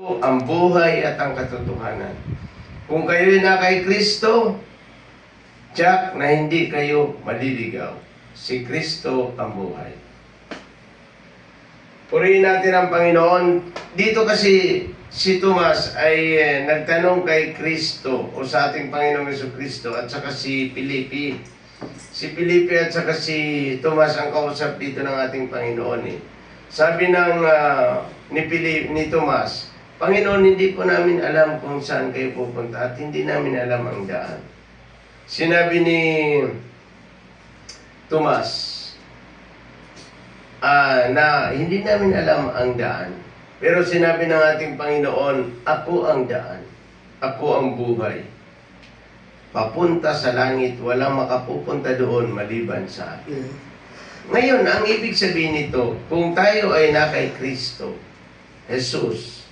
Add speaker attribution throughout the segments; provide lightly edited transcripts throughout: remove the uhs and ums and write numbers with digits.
Speaker 1: ang buhay at ang katotohanan. Kung kayo'y na kay Kristo, tiyak na hindi kayo maliligaw. Si Kristo ang buhay. Purihin natin ang Panginoon. Dito kasi si Tomas ay nagtanong kay Kristo o sa ating Panginoong Jesucristo at saka si Filipe. Si Filipe at saka si Tomas ang kausap dito ng ating Panginoon. Sabi ni Tomas, Panginoon, hindi po namin alam kung saan kayo pupunta at hindi namin alam ang daan. Sinabi ni Tomas na hindi namin alam ang daan. Pero sinabi ng ating Panginoon, ako ang daan, ako ang buhay. Papunta sa langit, walang makapupunta doon maliban sa akin. Ngayon, ang ibig sabihin nito, kung tayo ay na kay Kristo, Jesus,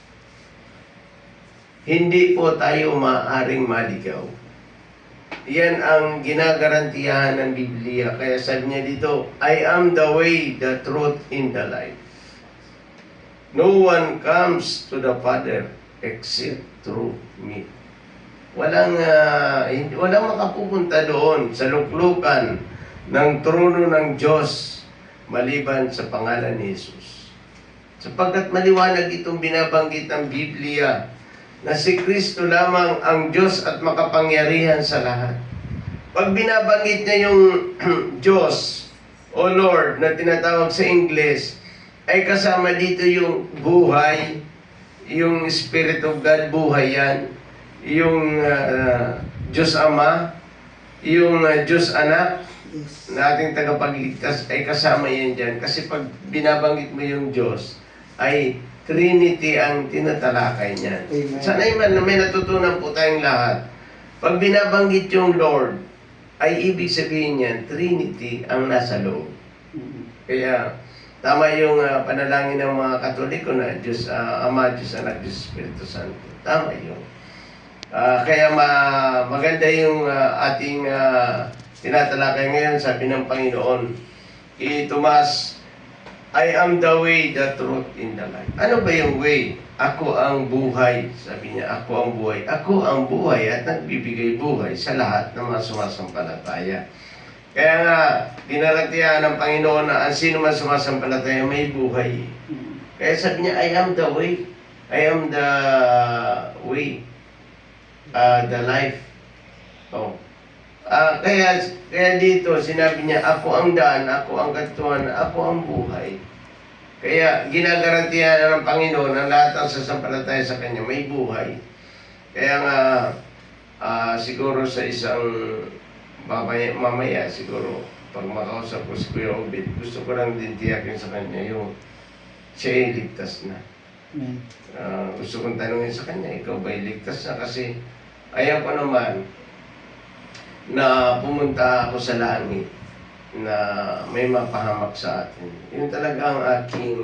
Speaker 1: hindi po tayo maaaring maligaw. Yan ang ginagarantiyahan ng Biblia. Kaya sabi niya dito, I am the way, the truth, and the life. No one comes to the Father except through me. Walang makapupunta doon sa luklukan ng trono ng Diyos maliban sa pangalan ni Jesus. Sapagkat maliwanag itong binabanggit ng Biblia na si Kristo lamang ang Diyos at makapangyarihan sa lahat. Pag binabanggit niya yung Diyos o Lord na tinatawag sa English, ay kasama dito yung buhay, yung Spirit of God, buhay yan, yung Diyos Ama, yung Diyos Anak, na ating tagapagligtas, ay kasama yan dyan. Kasi pag binabanggit mo yung Diyos, ay Trinity ang tinatalakay niyan. Sana'y man na may natutunan po tayong lahat. Pag binabanggit yung Lord, ay ibig sabihin niyan, Trinity ang nasa loob. Kaya, tama yung panalangin ng mga Katoliko na Diyos Ama, Diyos Anak, Diyos Espiritu Santo. Tama yun. Kaya maganda yung ating tinatalakay ngayon, sabi ng Panginoon, kay Tomas, I am the way, the truth, and the life. Ano ba yung way? Ako ang buhay. Sabi niya, ako ang buhay. Ako ang buhay at nagbibigay buhay sa lahat ng mga sumasampalataya. Kaya nga, dinarantiyahan ng Panginoon na ang sino man sumasampalataya may buhay. Kaya sabi niya, I am the way. I am the way. The life. Oh. Kaya dito, sinabi niya, ako ang daan, ako ang katuan, ako ang buhay. Kaya ginagarantiyan ng Panginoon ang lahat ng sasampalataya sa Kanya may buhay. Kaya nga, siguro sa isang mamaya, siguro, pag makausap ko si Kuya Obed, gusto ko lang din tiyakin sa Kanya yung siya ay ligtas na. Gusto kong tanungin sa Kanya, ikaw ba ay ligtas na? Kasi ayaw ko naman na pumunta ako sa langit na may mapahamak sa atin. Yun talaga ang aking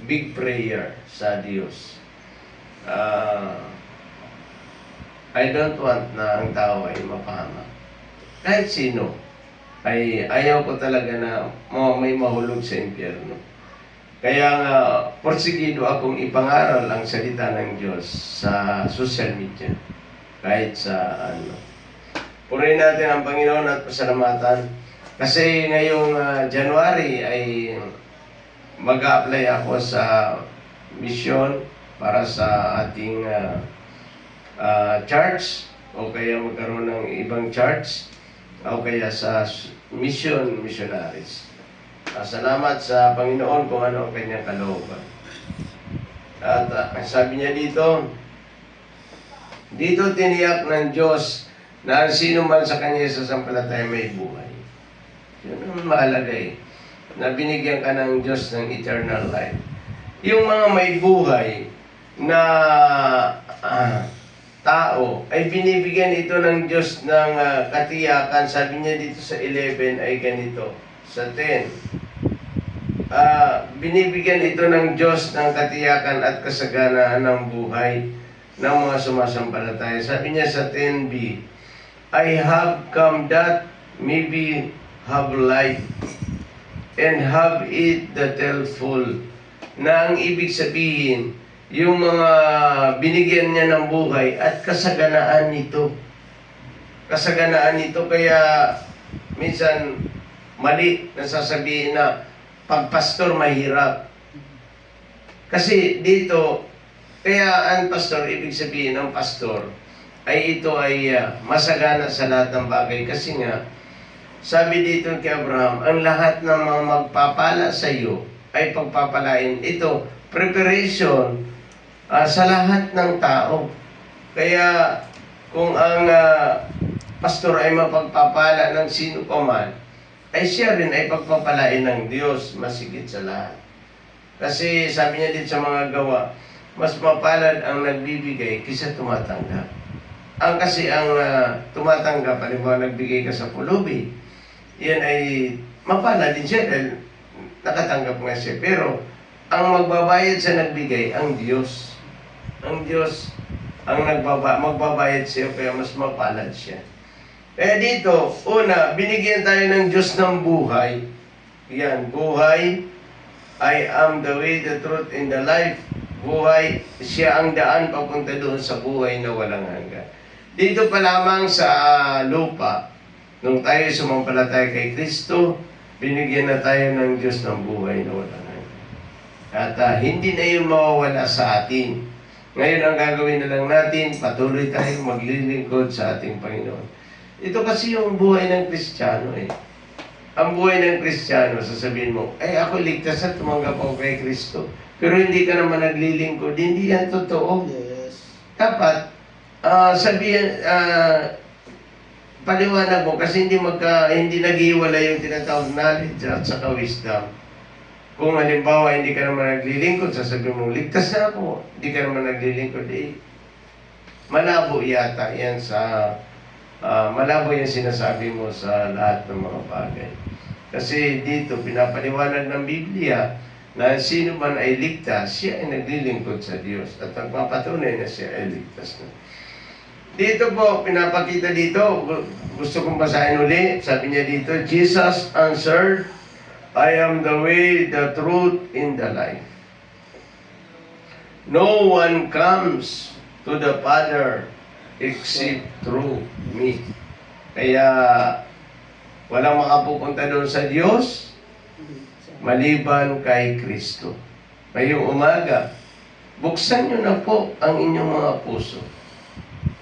Speaker 1: big prayer sa Diyos. I don't want na ang tao ay mapahamak. Kahit sino, ay ayaw ko talaga na may mahulog sa impyerno. Kaya nga, porsigido akong ipangaral ang salita ng Diyos sa social media. Kahit sa purihin natin ang Panginoon at pasalamatan. Kasi ngayong January ay mag-a-apply ako sa mission para sa ating church o kaya magkaroon ng ibang church o kaya sa missionaries. Salamat sa Panginoon kung ano ang kanyang kalooban. At sabi niya dito tiniyak ng Diyos na sino man sa Kanya sasampalataya may buhay. Yun ang mahalaga na binigyan ka ng Diyos ng eternal life. Yung mga may buhay na tao, ay binibigyan ito ng Diyos ng katiyakan. Sabi niya dito sa 11 ay ganito, sa 10. Binibigyan ito ng Diyos ng katiyakan at kasaganaan ng buhay ng mga sumasampalataya. Sabi niya sa 10b, I have come that maybe have life and have it the full. na ang ibig sabihin, yung mga binigyan niya ng buhay at kasaganaan nito. Kasaganaan nito, kaya minsan mali na sasabihin na pagpastor mahirap. Kasi dito, kaya ang pastor, ibig sabihin ng pastor, ay ito ay masagana sa lahat ng bagay. Kasi nga, sabi dito kay Abraham, ang lahat ng mga magpapala sa iyo ay pagpapalain. Ito, preparation sa lahat ng tao. Kaya kung ang pastor ay mapagpapala ng sino pa man, ay siya rin ay pagpapalain ng Diyos masigit sa lahat. Kasi sabi niya din sa mga gawa, mas mapalad ang nagbibigay kaysa tumatanggap. Kasi ang tumatanggap, halimbawa nagbigay ka sa pulubi, yan ay mapalad din siya dahil nakatanggap nga siya. Pero ang magbabayad sa nagbigay, ang Diyos. Ang Diyos ang magbabayad siya, kaya mas mapalad siya. Kaya dito, una, binigyan tayo ng Diyos ng buhay. Yan, buhay. I am the way, the truth, and the life. Buhay, siya ang daan papunta doon sa buhay na walang hanggan. Dito pa lamang sa lupa, nung tayo sumampalataya kay Kristo, binigyan na tayo ng Diyos ng buhay na walang hanggan. At hindi na yun mawawala sa atin. Ngayon ang gagawin na lang natin, patuloy tayong maglilingkod sa ating Panginoon. Ito kasi yung buhay ng Kristiyano eh. Ang buhay ng Kristiyano, sasabihin mo, ako ligtas at tumanggap ako kay Kristo. Pero hindi ka naman naglilingkod, hindi yan totoo.
Speaker 2: Yes.
Speaker 1: Dapat, sabihin, paliwanag mo kasi hindi naghiwalay yung tinatawag knowledge at saka wisdom. Kung halimbawa hindi ka naman naglilingkod, sasabihin mo, ligtas na ako, hindi ka naman naglilingkod, malabo yata yan malabo yung sinasabi mo sa lahat ng mga bagay. Kasi dito, pinapaliwanag ng Biblia na sino man ay ligtas, siya ay naglilingkod sa Diyos at nagpapatunay na siya ay ligtas na. Dito po, pinapakita dito, gusto kong basahin uli, sabi niya dito, Jesus answered, I am the way, the truth, and the life. No one comes to the Father except through me. Kaya walang makapupunta doon sa Diyos maliban kay Kristo. Ngayong umaga, buksan nyo na po ang inyong mga puso.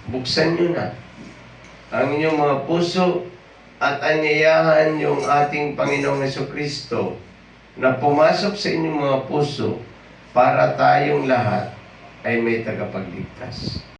Speaker 1: Buksan nyo na ang inyong mga puso at anyayahan yung ating Panginoong Jesucristo na pumasok sa inyong mga puso para tayong lahat ay may tagapagligtas.